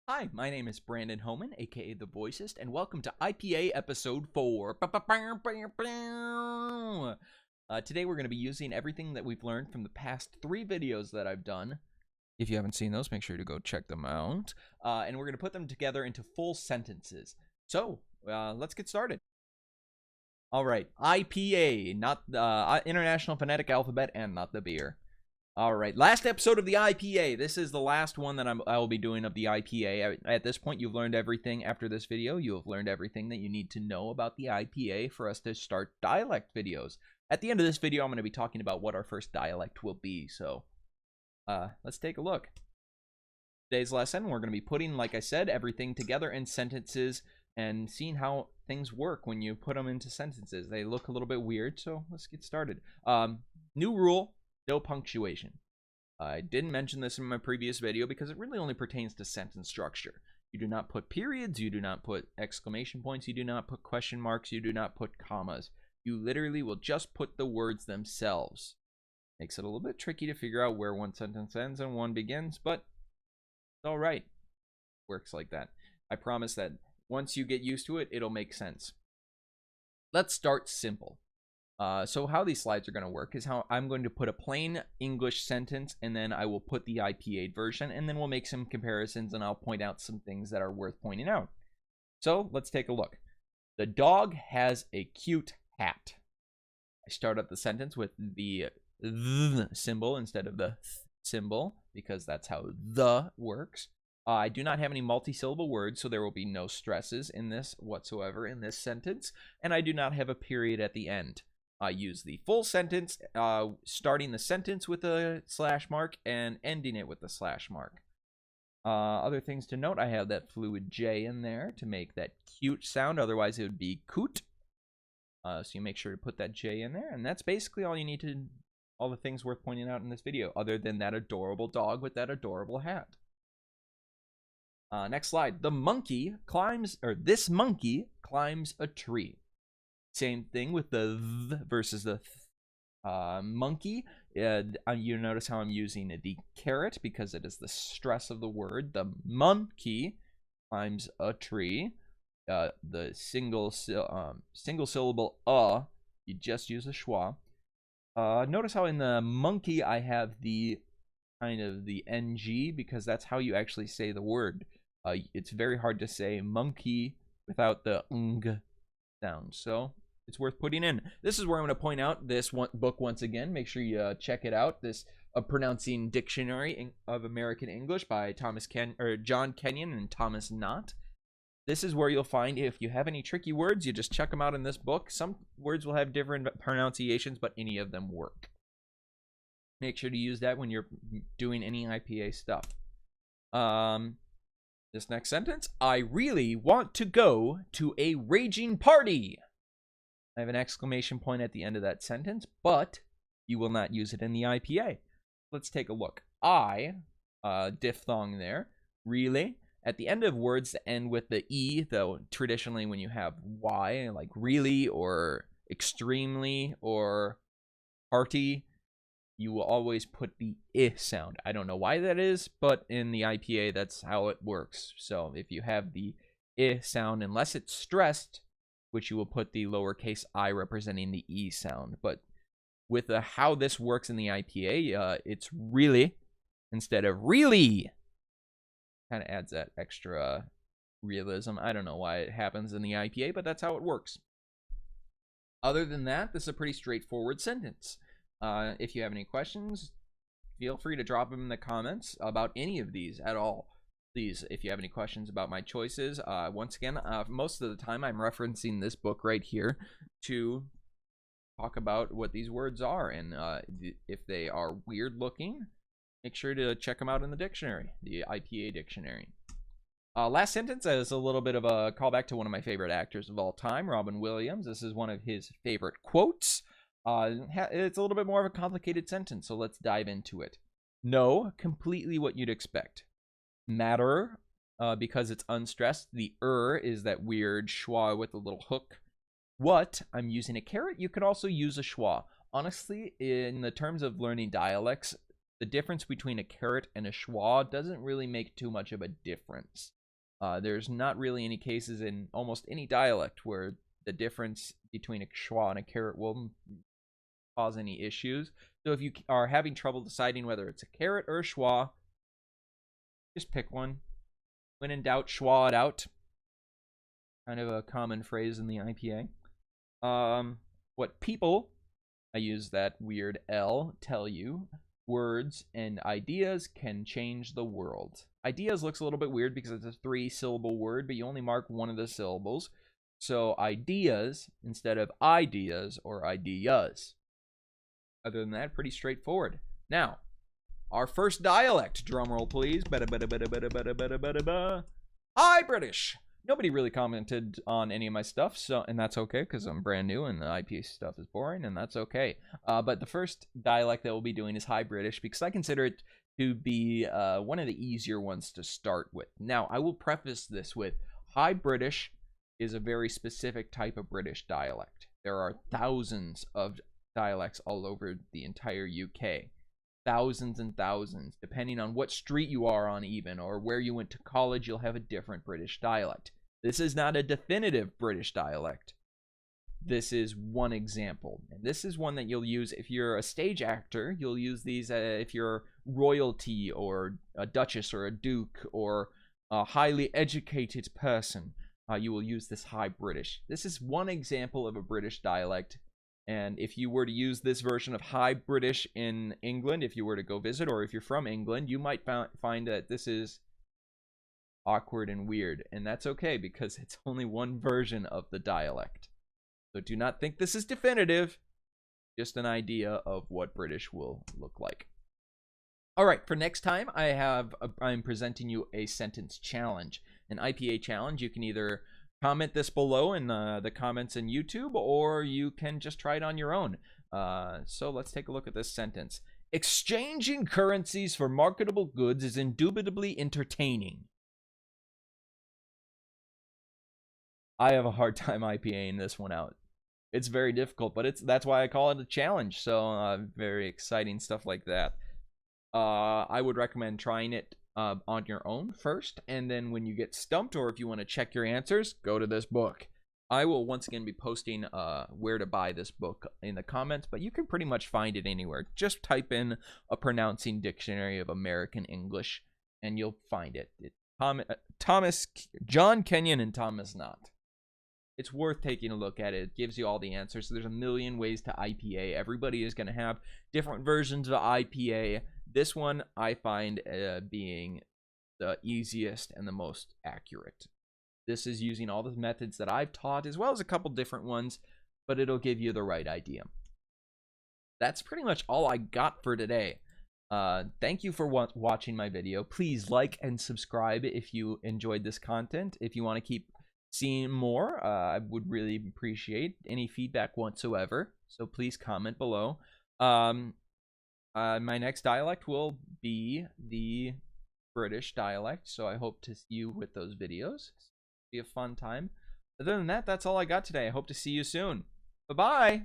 Hi, my name is Brandon Homan, aka the Voicest, and welcome to IPA episode 4. Today we're going to be using everything that we've learned from the past 3 videos that I've done. If you haven't seen those, make sure to go check them out. And we're going to put them together into full sentences. So, let's get started. Alright, IPA, not the International Phonetic Alphabet, and not the beer. Alright, last episode of the IPA. This is the last one that I will be doing of the IPA. At this point, you've learned everything after this video. You have learned everything that you need to know about the IPA for us to start dialect videos. At the end of this video, I'm going to be talking about what our first dialect will be. So, let's take a look. Today's lesson, we're going to be putting, like I said, everything together in sentences and seeing how things work when you put them into sentences. They look a little bit weird, so let's get started. New rule. No punctuation. I didn't mention this in my previous video because it really only pertains to sentence structure. You do not put periods, you do not put exclamation points, you do not put question marks, you do not put commas. You literally will just put the words themselves. Makes it a little bit tricky to figure out where one sentence ends and one begins, but it's all right. Works like that. I promise that once you get used to it, it'll make sense. Let's start simple. So how these slides are going to work is how I'm going to put a plain English sentence, and then I will put the IPA version, and then we'll make some comparisons, and I'll point out some things that are worth pointing out. So let's take a look. The dog has a cute hat. I start up the sentence with the th symbol instead of the th symbol because that's how the works. I do not have any multi-syllable words, so there will be no stresses in this whatsoever in this sentence, and I do not have a period at the end. I use the full sentence, starting the sentence with a slash mark and ending it with a slash mark. Other things to note, I have that fluid J in there to make that cute sound. Otherwise, it would be coot. So you make sure to put that J in there. And that's basically all you need to, all the things worth pointing out in this video, other than that adorable dog with that adorable hat. Next slide. The monkey climbs, or this monkey climbs a tree. Same thing with the th versus the monkey. You notice how I'm using the caret because it is the stress of the word. The monkey climbs a tree. The single syllable you just use a schwa. Notice how in the monkey I have the kind of the ng because that's how you actually say the word. It's very hard to say monkey without the ng sound. So it's worth putting in. This is where I'm going to point out this book once again. Make sure you check it out. This Pronouncing Dictionary of American English by John Kenyon and Thomas Knott. This is where you'll find if you have any tricky words, you just check them out in this book. Some words will have different pronunciations, but any of them work. Make sure to use that when you're doing any IPA stuff. This next sentence, I really want to go to a raging party. I have an exclamation point at the end of that sentence, but you will not use it in the IPA. Let's take a look. I, diphthong there, really. At the end of words that end with the E, though traditionally when you have Y, like really or extremely or hearty, you will always put the I sound. I don't know why that is, but in the IPA, that's how it works. So if you have the I sound, unless it's stressed, which you will put the lowercase I representing the E sound. But with how this works in the IPA, it's really instead of really. Kind of adds that extra realism. I don't know why it happens in the IPA, but that's how it works. Other than that, this is a pretty straightforward sentence. If you have any questions, feel free to drop them in the comments about any of these at all. Please, if you have any questions about my choices, once again, most of the time I'm referencing this book right here to talk about what these words are, and if they are weird looking, make sure to check them out in the dictionary, the IPA dictionary. Last sentence is a little bit of a callback to one of my favorite actors of all time, Robin Williams. This is one of his favorite quotes. It's a little bit more of a complicated sentence, so let's dive into it. No, completely what you'd expect. Matter, because it's unstressed. The is that weird schwa with a little hook. What, I'm using a caret. You could also use a schwa. Honestly, in the terms of learning dialects, the difference between a carrot and a schwa doesn't really make too much of a difference. There's not really any cases in almost any dialect where the difference between a schwa and a carrot will cause any issues. So if you are having trouble deciding whether it's a carrot or a schwa, just pick one. When in doubt, schwa it out. Kind of a common phrase in the IPA. What people, I use that weird L, tell you, words and ideas can change the world. Ideas looks a little bit weird because it's a 3-syllable word, but you only mark one of the syllables. So ideas instead of ideas or ideas. Other than that, pretty straightforward. Now, our first dialect. Drumroll, please. Hi, British. Nobody really commented on any of my stuff, and that's okay because I'm brand new and the IPA stuff is boring, and that's okay. But the first dialect that we'll be doing is High British because I consider it to be one of the easier ones to start with. Now, I will preface this with High British is a very specific type of British dialect. There are thousands of dialects all over the entire UK. Thousands and thousands. Depending on what street you are on even, or where you went to college, you'll have a different British dialect. This is not a definitive British dialect. This is one example. And this is one that you'll use if you're a stage actor. You'll use these if you're royalty or a duchess or a duke or a highly educated person. You will use this High British. This is one example of a British dialect. And if you were to use this version of High British in England, if you were to go visit, or if you're from England, you might find that this is awkward and weird. And that's okay because it's only one version of the dialect. So do not think this is definitive. Just an idea of what British will look like. All right, for next time, I'm presenting you a sentence challenge. An IPA challenge. You can either comment this below in the comments in YouTube, or you can just try it on your own. So let's take a look at this sentence. Exchanging currencies for marketable goods is indubitably entertaining. I have a hard time IPAing this one out. It's very difficult, but that's why I call it a challenge. So very exciting stuff like that. I would recommend trying it on your own first, and then when you get stumped, or if you want to check your answers, go to this book. I will once again be posting where to buy this book in the comments, but you can pretty much find it anywhere. Just type in a pronouncing dictionary of American English, and you'll find it. John Kenyon and Thomas Knott. It's worth taking a look at it. It gives you all the answers. So there's a million ways to IPA. Everybody is going to have different versions of IPA. This one I find being the easiest and the most accurate. This is using all the methods that I've taught, as well as a couple different ones, but it'll give you the right idea. That's pretty much all I got for today. Thank you for watching my video. Please like and subscribe if you enjoyed this content. If you want to keep seeing more, I would really appreciate any feedback whatsoever. So please comment below. My next dialect will be the British dialect, so I hope to see you with those videos. Be a fun time. Other than that, that's all I got today. I hope to see you soon. Bye-bye!